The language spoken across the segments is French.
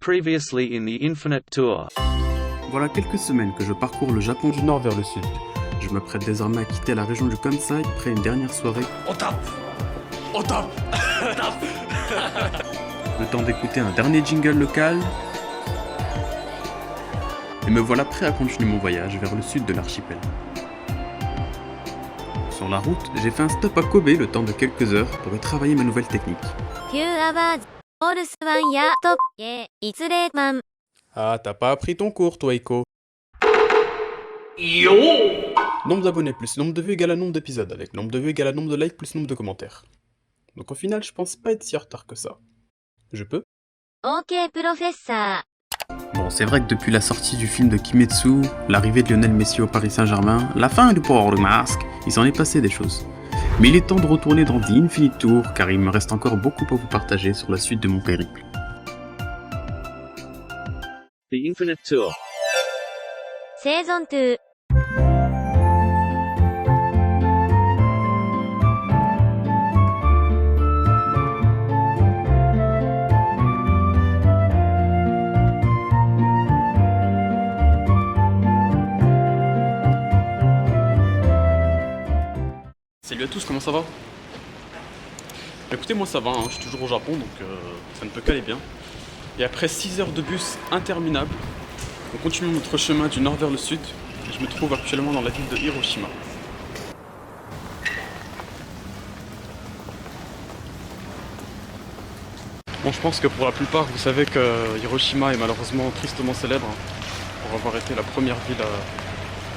Previously in the Infinite Tour. Voilà quelques semaines que je parcours le Japon du nord vers le sud. Je m'apprête désormais à quitter la région du Kansai après une dernière soirée. On tape. Le temps d'écouter un dernier jingle local. Et me voilà prêt à continuer mon voyage vers le sud de l'archipel. Sur la route, j'ai fait un stop à Kobe le temps de quelques heures pour y travailler ma nouvelle technique. Ah, t'as pas appris ton cours, toi, Eiko. Yo. Nombre d'abonnés plus nombre de vues égale à nombre d'épisodes, avec nombre de vues égale à nombre de likes plus nombre de commentaires. Donc au final, je pense pas être si en retard que ça. Je peux ? OK, professeur. Bon, c'est vrai que depuis la sortie du film de Kimetsu, l'arrivée de Lionel Messi au Paris Saint-Germain, la fin du port du masque, il s'en est passé des choses. Mais il est temps de retourner dans The Infinite Tour, car il me reste encore beaucoup à vous partager sur la suite de mon périple. The Infinite Tour. Season 2. Salut à tous, comment ça va ? Écoutez, moi ça va, je suis toujours au Japon, donc ça ne peut qu'aller bien. Et après 6 heures de bus interminables, on continue notre chemin du nord vers le sud. Et je me trouve actuellement dans la ville de Hiroshima. Bon, je pense que pour la plupart, vous savez que Hiroshima est malheureusement tristement célèbre pour avoir été la première ville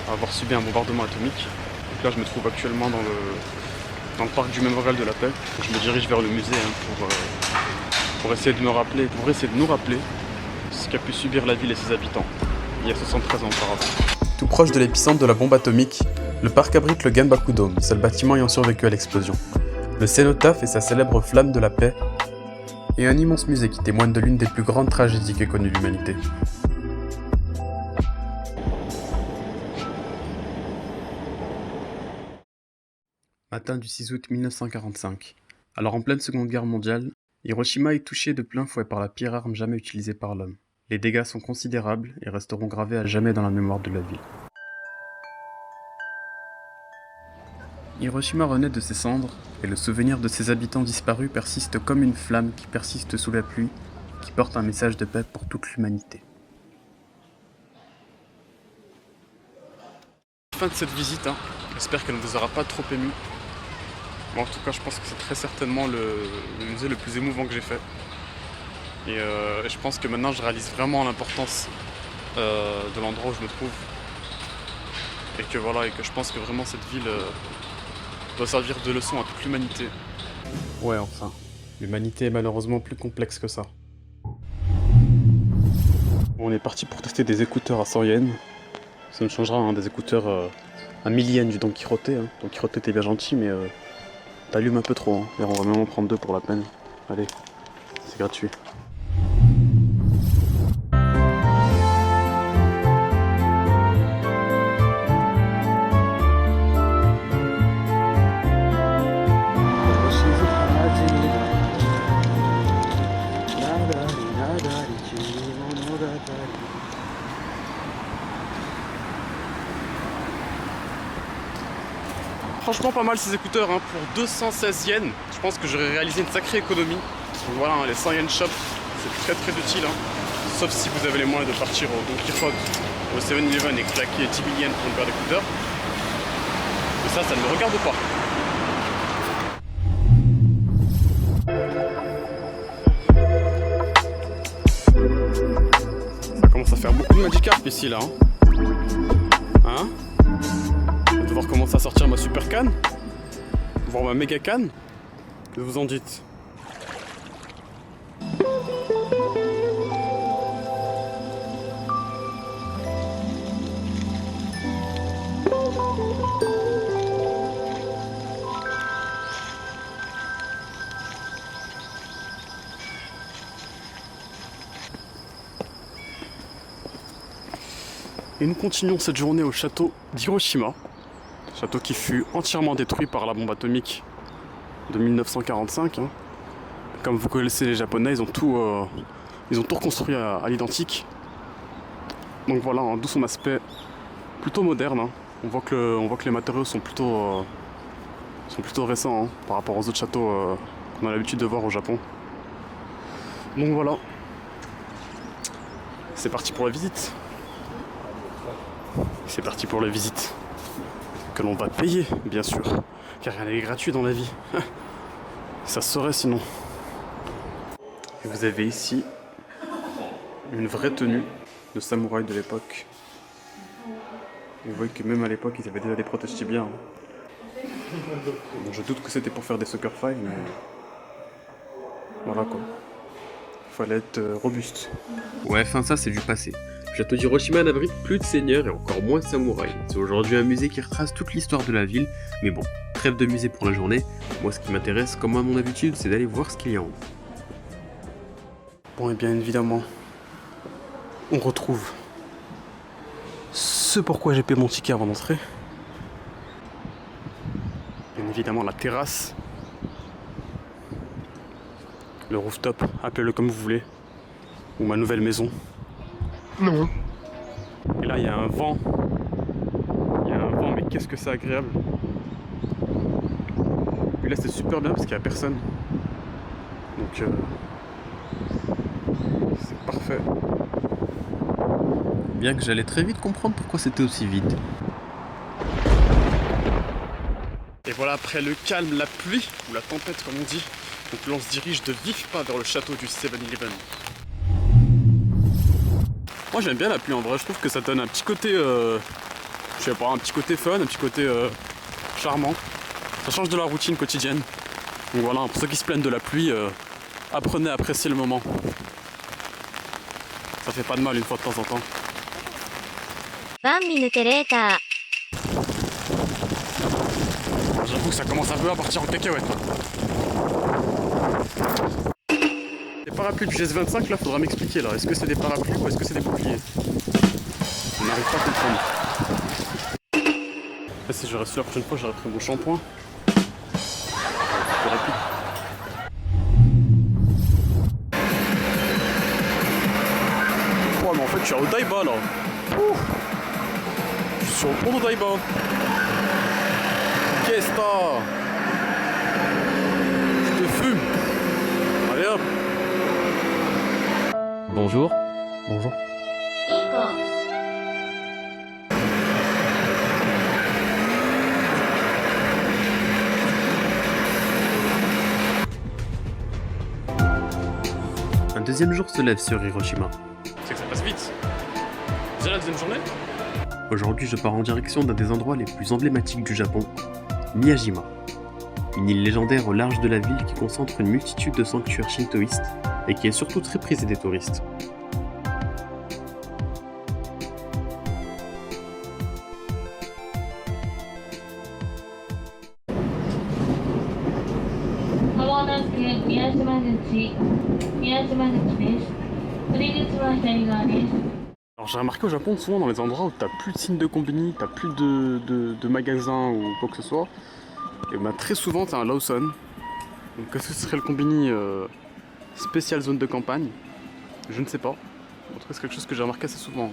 à avoir subi un bombardement atomique. Donc là, je me trouve actuellement dans le parc du Mémorial de la Paix. Je me dirige vers le musée pour essayer de nous rappeler ce qu'a pu subir la ville et ses habitants il y a 73 ans auparavant. Tout proche de l'épicentre de la bombe atomique, le parc abrite le Genbaku Dome, seul bâtiment ayant survécu à l'explosion. Le cénotaphe et sa célèbre flamme de la paix, et un immense musée qui témoigne de l'une des plus grandes tragédies qu'ait connue l'humanité. Matin du 6 août 1945. Alors en pleine Seconde Guerre mondiale, Hiroshima est touchée de plein fouet par la pire arme jamais utilisée par l'homme. Les dégâts sont considérables et resteront gravés à jamais dans la mémoire de la ville. Hiroshima renaît de ses cendres, et le souvenir de ses habitants disparus persiste comme une flamme qui persiste sous la pluie, qui porte un message de paix pour toute l'humanité. Fin de cette visite, j'espère qu'elle ne vous aura pas trop ému. Bon, en tout cas, je pense que c'est très certainement le musée le plus émouvant que j'ai fait. Et je pense que maintenant, je réalise vraiment l'importance de l'endroit où je me trouve. Et que voilà, et que je pense que vraiment cette ville doit servir de leçon à toute l'humanité. Ouais, enfin, l'humanité est malheureusement plus complexe que ça. Bon, on est parti pour tester des écouteurs à 100 yens. Ça me changera, des écouteurs à 1000 yens du Don Quirote. Don Quirote était bien gentil, mais t'allumes un peu trop. D'ailleurs, on va même en prendre 2 pour la peine. Allez, c'est gratuit. Franchement pas mal ces écouteurs, pour 216 yens, je pense que j'aurais réalisé une sacrée économie. Donc voilà, les 100 yens shop, c'est très utile, sauf si vous avez les moyens de partir au Don Quijote, au 7-Eleven et claquer 10 000 yens pour une paire d'écouteurs. Mais ça ne me regarde pas. Ça commence à faire beaucoup de Magikarp ici là. Je vais devoir commencer à sortir ma super canne, voire ma méga canne. Que vous en dites? Et nous continuons cette journée au château d'Hiroshima. Château qui fut entièrement détruit par la bombe atomique de 1945. Comme vous connaissez les Japonais, ils ont tout Ils ont tout reconstruit à l'identique. Donc voilà, d'où son aspect plutôt moderne. Hein. On voit que les matériaux sont plutôt récents hein, par rapport aux autres châteaux qu'on a l'habitude de voir au Japon. Donc voilà. C'est parti pour la visite. C'est parti pour la visite. Que l'on va payer, bien sûr. Car rien n'est gratuit dans la vie. Ça se saurait sinon. Et vous avez ici une vraie tenue de samouraï de l'époque. Vous voyez que même à l'époque, ils avaient déjà des protèges tibias. Hein. Bon, je doute que c'était pour faire des soccer five, mais voilà quoi. Fallait être robuste. Ouais, enfin ça c'est du passé. Le château d'Hiroshima n'abrite plus de seigneurs et encore moins de samouraïs. C'est aujourd'hui un musée qui retrace toute l'histoire de la ville, mais bon, trêve de musée pour la journée. Moi ce qui m'intéresse, comme à mon habitude, c'est d'aller voir ce qu'il y a en haut. Bon et bien évidemment, on retrouve ce pourquoi j'ai payé mon ticket avant d'entrer. Bien évidemment la terrasse, le rooftop, appelez-le comme vous voulez, ou ma nouvelle maison. Non. Et là il y a un vent. Il y a un vent, mais qu'est-ce que c'est agréable. Et là c'est super bien parce qu'il n'y a personne. Donc c'est parfait. Bien que j'allais très vite comprendre pourquoi c'était aussi vide. Et voilà, après le calme, la pluie, ou la tempête comme on dit, donc l'on se dirige de vif pas vers le château du 7-Eleven. Moi j'aime bien la pluie en vrai, je trouve que ça donne un petit côté, je sais pas, un petit côté fun, un petit côté charmant. Ça change de la routine quotidienne. Donc voilà, pour ceux qui se plaignent de la pluie, apprenez à apprécier le moment. Ça fait pas de mal une fois de temps en temps. バンミヌテレーター J'avoue que ça commence un peu à partir en cacahuète. Les parapluies du GS25 là, faudra m'expliquer là. Est-ce que c'est des parapluies ou est-ce que c'est des boucliers? Je n'arrive pas à comprendre. Là, si j'aurais su la prochaine fois, j'aurais pris mon shampoing. J'aurais pu. Oh mais en fait je suis au Daiba là. Ouh. Je suis sur le pont de Daiba. Qu'est-ce que t'as? Je te fume. Allez hop. Bonjour. Bonjour. インコ Un deuxième jour se lève sur Hiroshima. C'est que ça passe vite. Déjà la deuxième journée? Aujourd'hui je pars en direction d'un des endroits les plus emblématiques du Japon, Miyajima. Une île légendaire au large de la ville qui concentre une multitude de sanctuaires shintoïstes et qui est surtout très prisée des touristes. Alors j'ai remarqué au Japon, souvent dans les endroits où t'as plus de signes de combini, t'as plus de magasins ou quoi que ce soit, et ben très souvent t'as un Lawson. Donc qu'est-ce que ce serait le combini spécial zone de campagne? Je ne sais pas. En tout cas c'est quelque chose que j'ai remarqué assez souvent.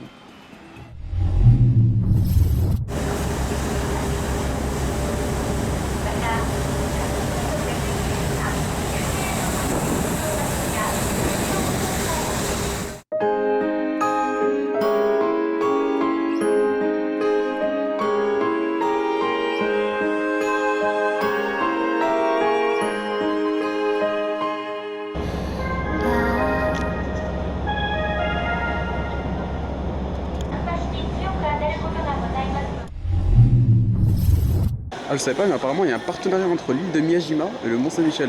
Ah je savais pas mais apparemment il y a un partenariat entre l'île de Miyajima et le Mont Saint-Michel.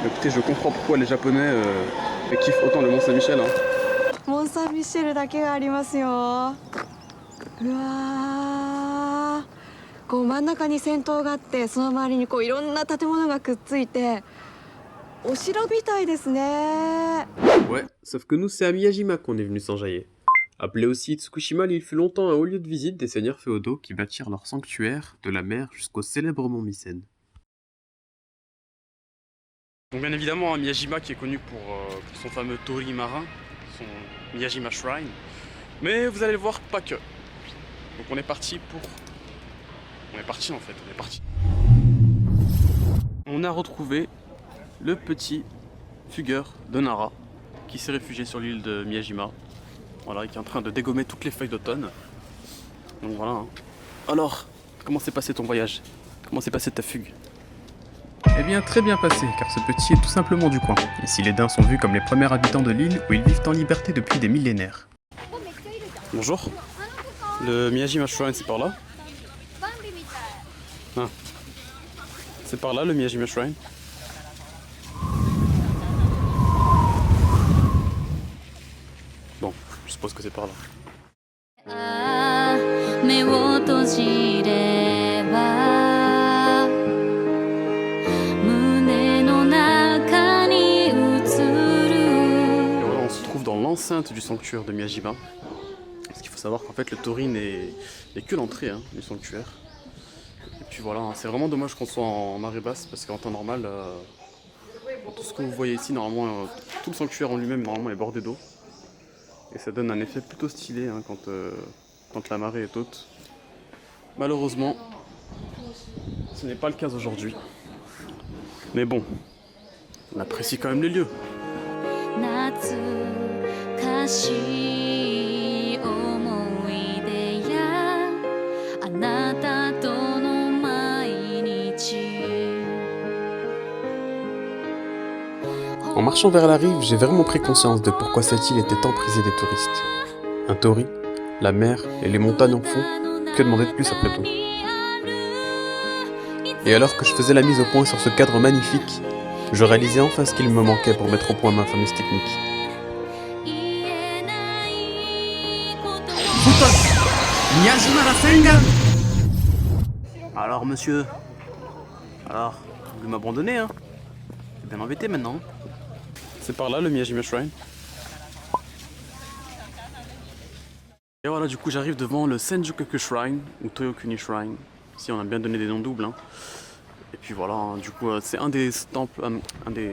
Écoutez je comprends pourquoi les Japonais kiffent autant le Mont Saint-Michel. Hein. モン・サン・ミシェルだけがありますよ。うわー、こう真ん中に先頭があって、その周りにこういろんな建物がくっついて、お城みたいですね。 Ouais, sauf que nous c'est à Miyajima qu'on est venu s'enjailler. Appelé aussi Tsukushima, l'île fut longtemps un haut lieu de visite des seigneurs féodaux qui bâtirent leur sanctuaire de la mer jusqu'au célèbre mont Mycène. Donc bien évidemment, Miyajima qui est connu pour son fameux torii marin, son Miyajima Shrine. Mais vous allez le voir, pas que. Donc on est parti pour... On est parti en fait, on est parti. On a retrouvé le petit fugueur de Nara qui s'est réfugié sur l'île de Miyajima. Voilà, qui est en train de dégommer toutes les feuilles d'automne. Donc voilà. Hein. Alors, comment s'est passé ton voyage? Comment s'est passée ta fugue? Eh bien, très bien passé, car ce petit est tout simplement du coin. Ici, les Dains sont vus comme les premiers habitants de l'île où ils vivent en liberté depuis des millénaires. Bonjour. Le Miyajima Shrine, c'est par là? Ah. C'est par là le Miyajima Shrine? Bon, je suppose que c'est par là. 目を閉じれば胸の中に映る Et voilà, on se trouve dans l'enceinte du sanctuaire de Miyajima. Parce qu'il faut savoir qu'en fait le torii n'est que l'entrée hein, du sanctuaire. Et puis voilà, hein, c'est vraiment dommage qu'on soit en marée basse parce qu'en temps normal, tout ce que vous voyez ici, normalement, tout le sanctuaire en lui-même normalement est bordé d'eau. Et ça donne un effet plutôt stylé hein, quand la marée est haute. Malheureusement, ce n'est pas le cas aujourd'hui. Mais bon, on apprécie quand même les lieux. 懐かしい思い出やあなたとの毎日 En marchant vers la rive, j'ai vraiment pris conscience de pourquoi cette île était tant prisée des touristes. Un torii, la mer et les montagnes en fond, que demander de plus après tout? Et alors que je faisais la mise au point sur ce cadre magnifique, je réalisais enfin ce qu'il me manquait pour mettre au point ma fameuse technique. Alors monsieur, alors, vous voulez m'abandonner hein? C'est bien embêté maintenant. C'est par là le Miyajima Shrine. Et voilà, du coup j'arrive devant le Senjukaku Shrine ou Toyokuni Shrine. Ici on a bien donné des noms doubles. Hein. Et puis voilà, hein, du coup c'est un des temples,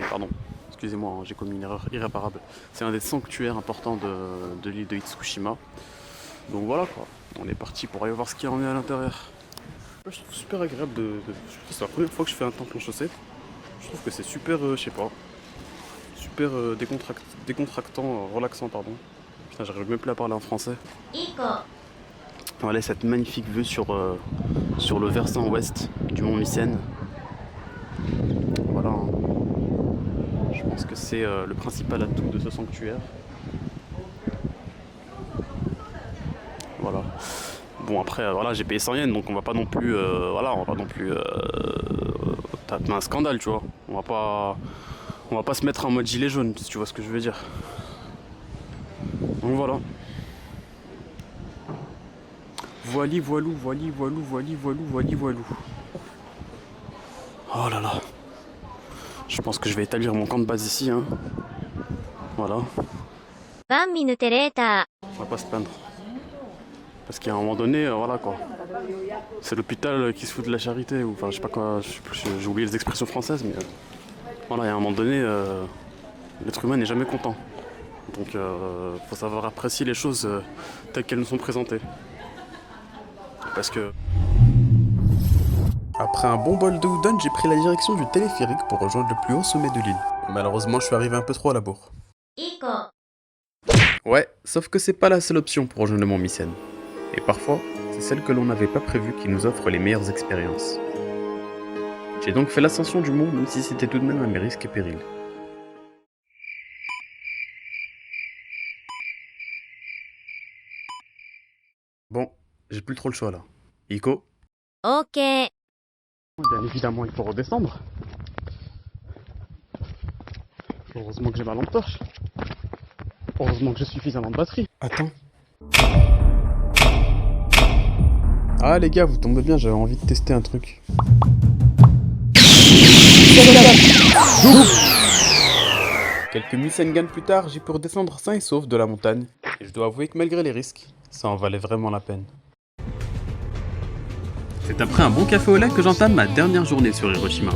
pardon, excusez-moi, hein, j'ai commis une erreur irréparable. C'est un des sanctuaires importants de l'île de Itsukushima. Donc voilà quoi, on est parti pour aller voir ce qu'il y en a à l'intérieur. Je trouve super agréable c'est la première fois que je fais un temple en chaussette. Je trouve que c'est super, je sais pas, super décontractant, relaxant pardon. Putain, j'arrive même plus à parler en français. Voilà cette magnifique vue sur le versant ouest du mont Mycène. Voilà. Hein. Je pense que c'est le principal atout de ce sanctuaire. Voilà. Bon après voilà, j'ai payé 100 yens donc on va pas non plus taper un scandale, tu vois. On va pas se mettre en mode gilet jaune, si tu vois ce que je veux dire. Donc voilà. Voili voilou, voili voilou, voili voilou, voili voilou. Oh là là. Je pense que je vais établir mon camp de base ici, hein. Voilà. ワンミヌテレーター On va pas se plaindre. Parce qu'à un moment donné, voilà quoi. C'est l'hôpital qui se fout de la charité, ou enfin je sais pas quoi, j'ai oublié les expressions françaises, mais voilà, il y a un moment donné, l'être humain n'est jamais content. Donc faut savoir apprécier les choses telles qu'elles nous sont présentées. Parce que... Après un bon bol de udon, j'ai pris la direction du téléphérique pour rejoindre le plus haut sommet de l'île. Malheureusement, je suis arrivé un peu trop à la bourre. 1個 Ouais, sauf que c'est pas la seule option pour rejoindre le mont Mycène. Et parfois, c'est celle que l'on n'avait pas prévue qui nous offre les meilleures expériences. J'ai donc fait l'ascension du mont, même si c'était tout de même à mes risques et périls. Bon, j'ai plus trop le choix là. Iko? オーケー Bien évidemment, il faut redescendre. Heureusement que j'ai ma lampe torche. Heureusement que j'ai suffisamment de batterie. Attends. Ah les gars, vous tombez bien, j'avais envie de tester un truc. Quelques Mysengan plus tard, j'ai pu redescendre sain et sauf de la montagne. Et je dois avouer que malgré les risques, ça en valait vraiment la peine. C'est après un bon café au lait que j'entame ma dernière journée sur Hiroshima.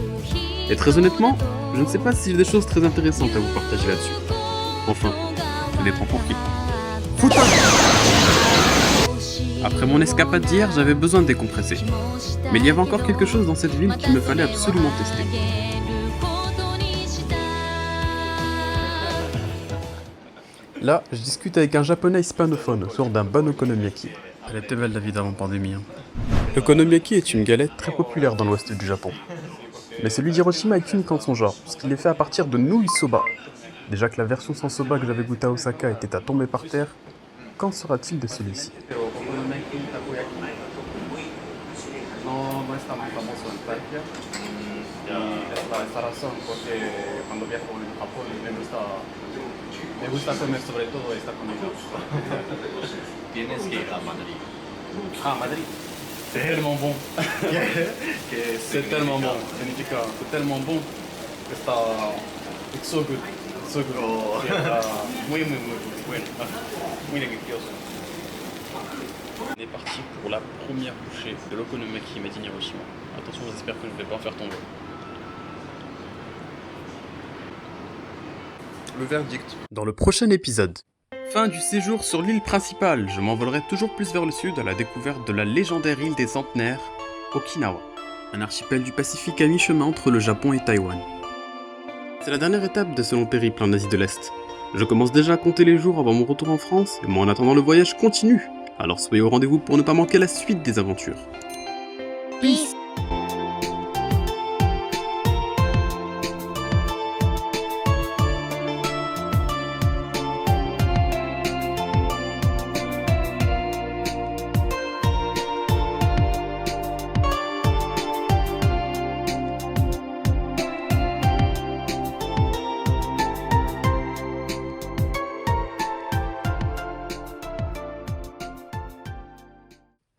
Et très honnêtement, Je ne sais pas si j'ai des choses très intéressantes à vous partager là-dessus. Enfin, ça dépend pour qui. Foutage! Après mon escapade d'hier, j'avais besoin de décompresser. Mais il y avait encore quelque chose dans cette ville qu'il me fallait absolument tester. Là, je discute avec un japonais hispanophone autour d'un bon okonomiyaki. Elle était belle la vie d'avant pandémie. L'okonomiyaki est une galette très populaire dans l'ouest du Japon. Mais celui d'Hiroshima est unique en son genre, puisqu'il est fait à partir de nouilles soba. Déjà que la version sans soba que j'avais goûté à Osaka était à tomber par terre, qu'en sera-t-il de celui-ci? C'est tellement bon. C'est tellement bon. Significa, c'est tellement bon que está. It's so good. So good. Muy bueno. Muy delicioso. On est parti pour la première bouchée de l'okonomiyaki made in Hiroshima. Attention, j'espère que je ne vais pas en faire tomber. Le verdict. Dans le prochain épisode, fin du séjour sur l'île principale, je m'envolerai toujours plus vers le sud à la découverte de la légendaire île des centenaires, Okinawa, un archipel du Pacifique à mi-chemin entre le Japon et Taïwan. C'est la dernière étape de ce long périple en Asie de l'Est. Je commence déjà à compter les jours avant mon retour en France, et moi en attendant le voyage continue. Alors soyez au rendez-vous pour ne pas manquer la suite des aventures. Peace!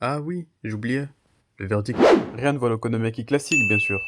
Ah oui, j'oubliais. Le verdict. Rien ne vaut l'okonomiyaki classique, bien sûr.